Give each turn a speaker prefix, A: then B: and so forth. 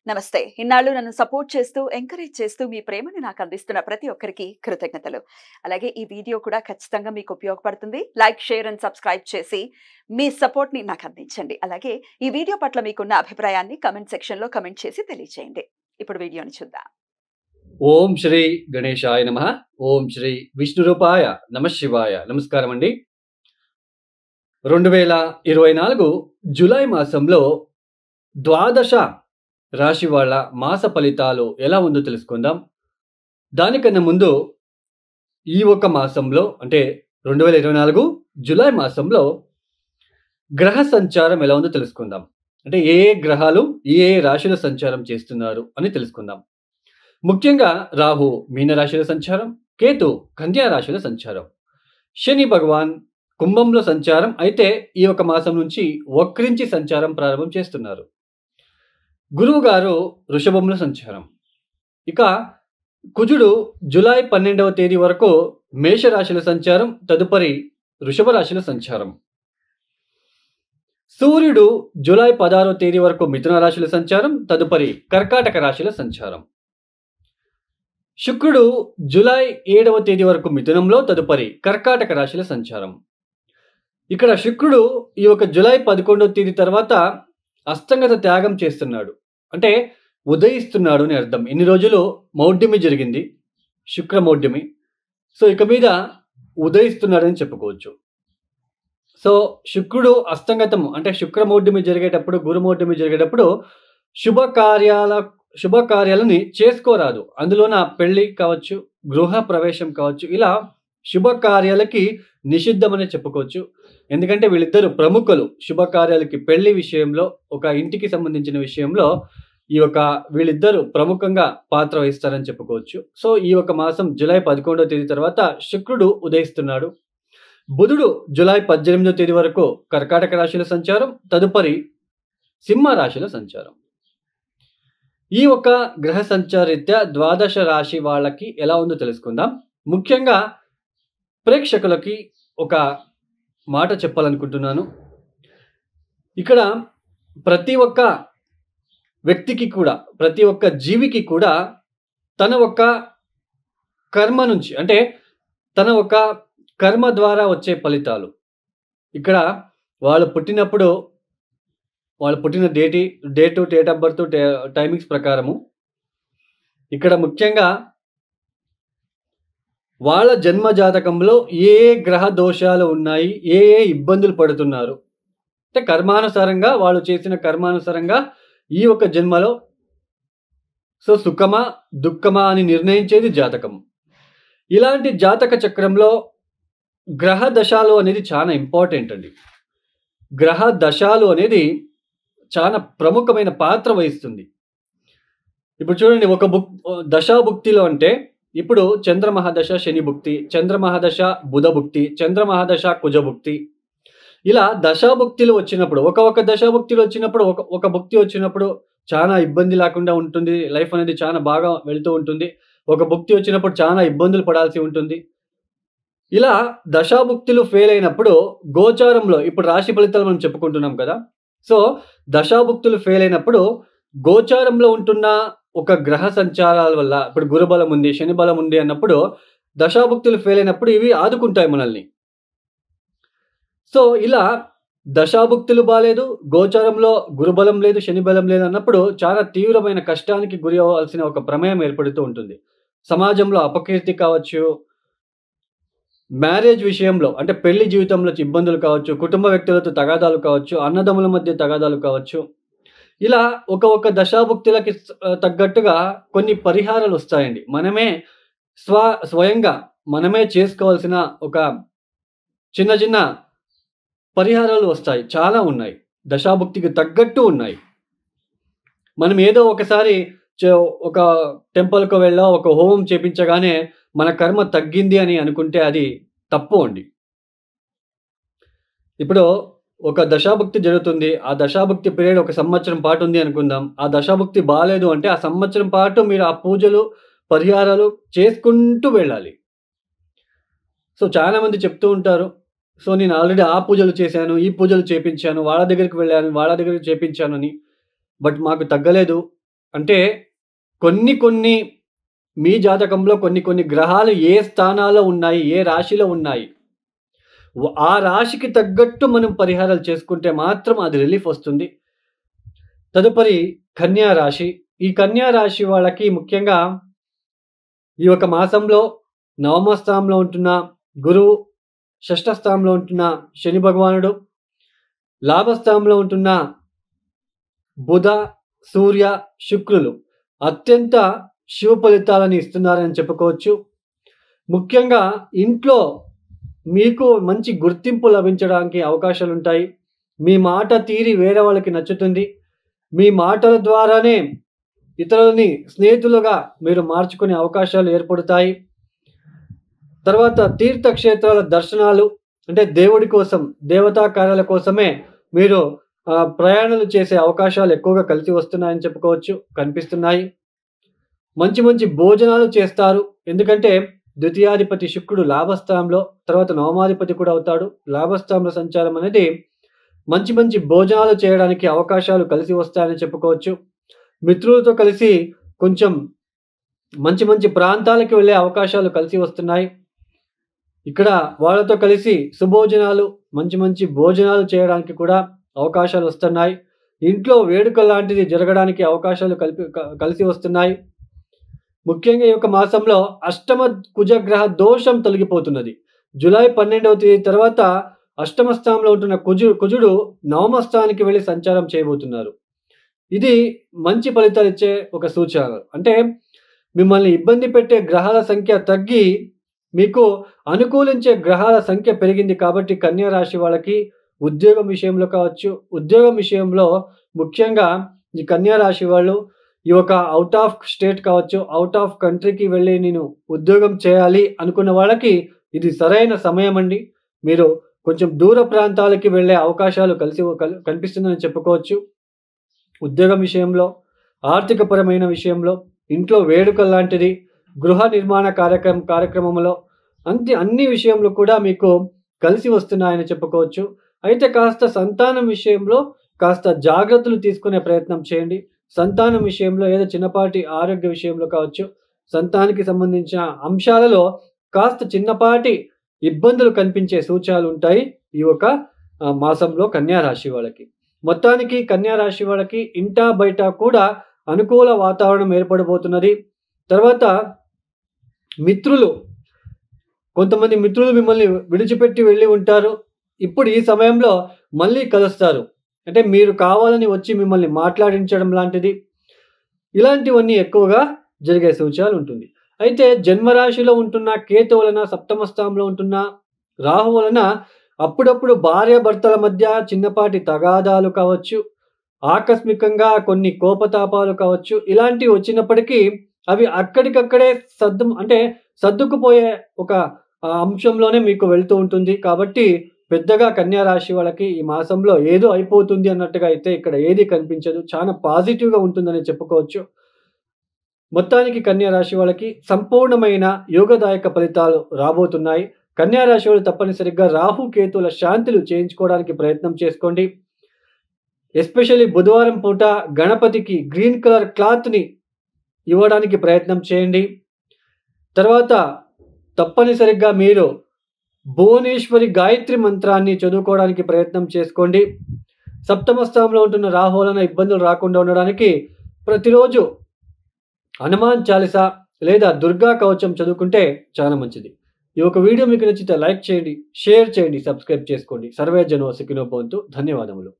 A: నమస్తే. ఇన్నాళ్ళు నన్ను సపోర్ట్ చేస్తూ, ఎంకరేజ్ చేస్తూ మీ ప్రేమని నాకు అందిస్తున్న ప్రతి ఒక్కరికి కృతజ్ఞతలు. అలాగే ఈ వీడియో కూడా ఖచ్చితంగా మీకు ఉపయోగపడుతుంది. లైక్, షేర్ అండ్ సబ్స్క్రైబ్ చేసి మీ సపోర్ట్‌ని నాకు అందించండి. అలాగే ఈ వీడియో పట్ల మీకున్న అభిప్రాయాన్ని కామెంట్ సెక్షన్‌లో కామెంట్ చేసి తెలియజేయండి. ఇప్పుడు వీడియోని చూద్దాం.
B: ఓం శ్రీ గణేశాయ నమః. ఓం శ్రీ విష్ణురూపాయ నమః శివాయ. నమస్కారం అండి. 2024 జూలై మాసంలో ద్వాదశ రాశి వాళ్ళ మాస ఫలితాలు ఎలా ఉందో తెలుసుకుందాం. దానికన్నా ముందు ఈ ఒక మాసంలో అంటే 2024 జూలై మాసంలో గ్రహ సంచారం ఎలా ఉందో తెలుసుకుందాం. అంటే ఏ ఏ గ్రహాలు ఏ రాశిలో సంచారం చేస్తున్నారు అని తెలుసుకుందాం. ముఖ్యంగా రాహు మీన రాశిలో సంచారం, కేతు కన్యా రాశిలో సంచారం, శని భగవాన్ కుంభంలో సంచారం అయితే ఈ ఒక మాసం నుంచి వక్రించి సంచారం ప్రారంభం చేస్తున్నారు. గురువు గారు వృషభంలో సంచారం. ఇక కుజుడు జూలై 12వ తేదీ వరకు మేషరాశిలో సంచారం, తదుపరి వృషభ రాశిలో సంచారం. సూర్యుడు జూలై 16వ తేదీ వరకు మిథున రాశిలో సంచారం, తదుపరి కర్కాటక రాశిలో సంచారం. శుక్రుడు జూలై 7వ తేదీ వరకు మిథునంలో, తదుపరి కర్కాటక రాశిలో సంచారం. ఇక్కడ శుక్రుడు ఈ ఒక జూలై 11వ తేదీ తర్వాత అస్తంగత త్యాగం చేస్తున్నాడు. అంటే ఉదయిస్తున్నాడు అని అర్థం. ఇన్ని రోజులు మౌఢ్యమి జరిగింది, శుక్ర మౌఢ్యమి. సో ఇక మీద ఉదయిస్తున్నాడని చెప్పుకోవచ్చు. సో శుక్రుడు అస్తంగతం అంటే శుక్ర మౌఢ్యమి జరిగేటప్పుడు, గురు మౌఢ్యమి జరిగేటప్పుడు శుభకార్యాలని చేసుకోరాదు. అందులోన పెళ్లి కావచ్చు, గృహ ప్రవేశం కావచ్చు, ఇలా శుభకార్యాలకి నిషిద్ధమనే చెప్పుకోవచ్చు. ఎందుకంటే వీళ్ళిద్దరు ప్రముఖులు శుభకార్యాలకి, పెళ్లి విషయంలో, ఒక ఇంటికి సంబంధించిన విషయంలో వీళ్ళిద్దరూ ప్రముఖంగా పాత్ర వహిస్తారని చెప్పుకోవచ్చు. సో ఈ ఒక మాసం జూలై 11వ తేదీ తర్వాత శుక్రుడు ఉదయిస్తున్నాడు. బుధుడు జూలై 18వ తేదీ వరకు కర్కాటక రాశిలో సంచారం, తదుపరి సింహ రాశిలో సంచారం. ఈ ఒక గ్రహ సంచారీత్యా ద్వాదశ రాశి వాళ్ళకి ఎలా ఉందో తెలుసుకుందాం. ముఖ్యంగా ప్రేక్షకులకి ఒక మాట చెప్పాలనుకుంటున్నాను. ఇక్కడ ప్రతి ఒక్క వ్యక్తికి కూడా, ప్రతి ఒక్క జీవికి కూడా తన ఒక కర్మ నుంచి, అంటే తన ఒక కర్మ ద్వారా వచ్చే ఫలితాలు. ఇక్కడ వాళ్ళు పుట్టినప్పుడు వాళ్ళు పుట్టిన డేట్ ఆఫ్ బర్త్, టైమింగ్స్ ప్రకారము ఇక్కడ ముఖ్యంగా వాళ్ళ జన్మ జాతకంలో ఏ గ్రహ దోషాలు ఉన్నాయి, ఏ ఇబ్బందులు పడుతున్నారు, అంటే కర్మానుసారంగా వాళ్ళు చేసిన కర్మానుసారంగా ఈ ఒక జన్మలో సో సుఖమా దుఃఖమా అని నిర్ణయించేది జాతకం. ఇలాంటి జాతక చక్రంలో గ్రహ దశాలు అనేది చాలా ఇంపార్టెంట్ అండి. గ్రహ దశాలు అనేది చాలా ప్రముఖమైన పాత్ర వహిస్తుంది. ఇప్పుడు చూడండి, ఒక దశాభుక్తిలో అంటే ఇప్పుడు చంద్రమహాదశ శని భుక్తి, చంద్రమహాదశ బుధ భుక్తి, చంద్రమహాదశ కుజ భుక్తి, ఇలా దశాభుక్తులు వచ్చినప్పుడు, ఒక దశాభుక్తులు వచ్చినప్పుడు, ఒక భుక్తి వచ్చినప్పుడు చాలా ఇబ్బంది లేకుండా ఉంటుంది. లైఫ్ అనేది చాలా బాగా వెళ్తూ ఉంటుంది. ఒక భుక్తి వచ్చినప్పుడు చాలా ఇబ్బందులు పడాల్సి ఉంటుంది. ఇలా దశాభుక్తులు ఫెయిల్ అయినప్పుడు గోచారంలో, ఇప్పుడు రాశి ఫలితాలు మనం చెప్పుకుంటున్నాం కదా. సో దశాభుక్తులు ఫెయిల్ అయినప్పుడు గోచారంలో ఉంటున్న ఒక గ్రహ సంచారాల వల్ల, ఇప్పుడు గురుబలం ఉంది, శని బలం ఉంది అన్నప్పుడు దశాభుక్తులు ఫెయిల్ అయినప్పుడు ఇవి ఆదుకుంటాయి మనల్ని. సో ఇలా దశాభుక్తులు బాలేదు, గోచారంలో గురుబలం లేదు, శని బలం లేదు అన్నప్పుడు చాలా తీవ్రమైన కష్టానికి గురి అవ్వాల్సిన ఒక ప్రమేయం ఏర్పడుతూ ఉంటుంది. సమాజంలో అపకీర్తి కావచ్చు, మ్యారేజ్ విషయంలో అంటే పెళ్లి జీవితంలో ఇబ్బందులు కావచ్చు, కుటుంబ వ్యక్తులతో తగాదాలు కావచ్చు, అన్నదమ్ముల మధ్య తగాదాలు కావచ్చు. ఇలా ఒక దశాభుక్తులకి తగ్గట్టుగా కొన్ని పరిహారాలు వస్తాయండి. మనమే స్వయంగా మనమే చేసుకోవాల్సిన ఒక చిన్న పరిహారాలు వస్తాయి. చాలా ఉన్నాయి, దశాభుక్తికి తగ్గట్టు ఉన్నాయి. మనం ఏదో ఒకసారి ఒక టెంపుల్‌కు వెళ్ళా, ఒక హోమం చేపించగానే మన కర్మ తగ్గింది అని అనుకుంటే అది తప్పు అండి. ఇప్పుడు ఒక దశాభుక్తి జరుగుతుంది. ఆ దశాభుక్తి పీరియడ్ ఒక సంవత్సరం పాటు ఉంది అనుకుందాం. ఆ దశాభుక్తి బాలేదు అంటే ఆ సంవత్సరం పాటు మీరు ఆ పూజలు, పరిహారాలు చేసుకుంటూ వెళ్ళాలి. సో చాలామంది చెప్తూ ఉంటారు, సో నేను ఆల్రెడీ ఆ పూజలు చేశాను, ఈ పూజలు చేపించాను, వాళ్ళ దగ్గరికి వెళ్ళాను, వాళ్ళ దగ్గరికి చేపించాను అని. బట్ మాకు తగ్గలేదు. అంటే కొన్ని మీ జాతకంలో కొన్ని గ్రహాలు ఏ స్థానాల్లో ఉన్నాయి, ఏ రాశిలో ఉన్నాయి, ఆ రాశికి తగ్గట్టు మనం పరిహారాలు చేసుకుంటే మాత్రం అది రిలీఫ్ వస్తుంది. తదుపరి కన్యా రాశి. ఈ కన్యా రాశి వాళ్ళకి ముఖ్యంగా ఈ ఒక మాసంలో నవమ స్థానంలో ఉంటున్న గురువు, షష్ఠ స్థానంలో ఉంటున్న శని భగవానుడు, లాభస్థానంలో ఉంటున్న బుధ, సూర్య, శుక్రులు అత్యంత శుభ ఫలితాలను ఇస్తున్నారని చెప్పుకోవచ్చు. ముఖ్యంగా ఇంట్లో మీకు మంచి గుర్తింపు లభించడానికి అవకాశాలుంటాయి. మీ మాట తీరి వేరే వాళ్ళకి నచ్చుతుంది. మీ మాటల ద్వారానే ఇతరులని స్నేహితులుగా మీరు మార్చుకునే అవకాశాలు ఏర్పడతాయి. తర్వాత తీర్థక్షేత్రాల దర్శనాలు, అంటే దేవుడి కోసం, దేవతా కార్యాల కోసమే మీరు ప్రయాణాలు చేసే అవకాశాలు ఎక్కువగా కలిసి వస్తున్నాయని చెప్పుకోవచ్చు, కనిపిస్తున్నాయి. మంచి భోజనాలు చేస్తారు. ఎందుకంటే ద్వితీయాధిపతి శుక్రుడు లాభస్థానంలో, తర్వాత నవమాధిపతి కూడా అవుతాడు. లాభస్థానంలో సంచారం అనేది మంచి భోజనాలు చేయడానికి అవకాశాలు కలిసి వస్తాయని చెప్పుకోవచ్చు. మిత్రులతో కలిసి కొంచెం మంచి ప్రాంతాలకు వెళ్ళే అవకాశాలు కలిసి వస్తున్నాయి. ఇక్కడ వాళ్ళతో కలిసి సుభోజనాలు, మంచి భోజనాలు చేయడానికి కూడా అవకాశాలు వస్తున్నాయి. ఇంట్లో వేడుక లాంటిది జరగడానికి అవకాశాలు కలిసి వస్తున్నాయి. ముఖ్యంగా ఈ యొక్క మాసంలో అష్టమ కుజగ్రహ దోషం తొలగిపోతున్నది. జూలై 12వ తేదీ తర్వాత అష్టమ స్థానంలో ఉంటున్న కుజుడు నవమ స్థానానికి వెళ్ళి సంచారం చేయబోతున్నారు. ఇది మంచి ఫలితాలు ఇచ్చే ఒక సూచన. అంటే మిమ్మల్ని ఇబ్బంది పెట్టే గ్రహాల సంఖ్య తగ్గి మీకు అనుకూలించే గ్రహాల సంఖ్య పెరిగింది. కాబట్టి కన్యా రాశి వాళ్ళకి ఉద్యోగం విషయంలో కావచ్చు, ఉద్యోగం విషయంలో ముఖ్యంగా ఈ కన్యా రాశి వాళ్ళు ఈ ఒక అవుట్ ఆఫ్ స్టేట్ కావచ్చు, అవుట్ ఆఫ్ కంట్రీకి వెళ్ళి నేను ఉద్యోగం చేయాలి అనుకున్న వాళ్ళకి ఇది సరైన సమయం అండి. మీరు కొంచెం దూర ప్రాంతాలకి వెళ్ళే అవకాశాలు కనిపిస్తుందని చెప్పుకోవచ్చు. ఉద్యోగం విషయంలో, ఆర్థికపరమైన విషయంలో, ఇంట్లో వేడుక లాంటిది, గృహ నిర్మాణ కార్యక్రమంలో అన్ని విషయంలో కూడా మీకు కలిసి వస్తున్నాయని చెప్పుకోవచ్చు. అయితే కాస్త సంతానం విషయంలో కాస్త జాగ్రత్తలు తీసుకునే ప్రయత్నం చేయండి. సంతానం విషయంలో ఏదో చిన్నపాటి ఆరోగ్య విషయంలో కావచ్చు, సంతానానికి సంబంధించిన అంశాలలో కాస్త చిన్నపాటి ఇబ్బందులు కనిపించే సూచనలు ఉంటాయి ఈ ఒక మాసంలో కన్యా రాశి వాళ్ళకి. మొత్తానికి కన్యా రాశి వాళ్ళకి ఇంటా బయట కూడా అనుకూల వాతావరణం ఏర్పడబోతున్నది. తర్వాత కొంతమంది మిత్రులు మిమ్మల్ని విడిచిపెట్టి వెళ్ళి ఉంటారు. ఇప్పుడు ఈ సమయంలో మళ్ళీ కలుస్తారు. అంటే మీరు కావాలని వచ్చి మిమ్మల్ని మాట్లాడించడం లాంటిది, ఇలాంటివన్నీ ఎక్కువగా జరిగే సూచనలు ఉంటుంది. అయితే జన్మరాశిలో ఉంటున్న కేతు వలన, సప్తమ స్థానంలో ఉంటున్న రాహు వలన అప్పుడప్పుడు భార్యాభర్తల మధ్య చిన్నపాటి తగాదాలు కావచ్చు, ఆకస్మికంగా కొన్ని కోపతాపాలు కావచ్చు, ఇలాంటివి వచ్చినప్పటికీ అవి అక్కడికక్కడే సర్దుకుపోయే ఒక అంశంలోనే మీకు వెళ్తూ ఉంటుంది. కాబట్టి పెద్దగా కన్యా రాశి వాళ్ళకి ఈ మాసంలో ఏదో అయిపోతుంది అన్నట్టుగా అయితే ఇక్కడ ఏది కనిపించదు. చాలా పాజిటివ్గా ఉంటుందని చెప్పుకోవచ్చు. మొత్తానికి కన్యా రాశి వాళ్ళకి సంపూర్ణమైన యోగదాయక ఫలితాలు రాబోతున్నాయి. కన్యా రాశి వాళ్ళు తప్పనిసరిగా రాహు కేతుల శాంతులు చేయించుకోవడానికి ప్రయత్నం చేసుకోండి. ఎస్పెషల్లీ బుధవారం పూట గణపతికి గ్రీన్ కలర్ క్లాత్ని ఇవ్వడానికి ప్రయత్నం చేయండి. తర్వాత తప్పనిసరిగా మీరు భువనేశ్వరి గాయత్రి మంత్రాన్ని చదువుకోవడానికి ప్రయత్నం చేసుకోండి. సప్తమ స్థానంలో ఉంటున్న రాహు వలన ఇబ్బందులు రాకుండా ఉండడానికి ప్రతిరోజు హనుమాన్ చాలీసా లేదా దుర్గా కవచం చదువుకుంటే చాలా మంచిది. ఈ ఒక వీడియో మీకు నచ్చితే లైక్ చేయండి, షేర్ చేయండి, సబ్స్క్రైబ్ చేసుకోండి. సర్వే జనో సుఖినో భవంతు. ధన్యవాదములు.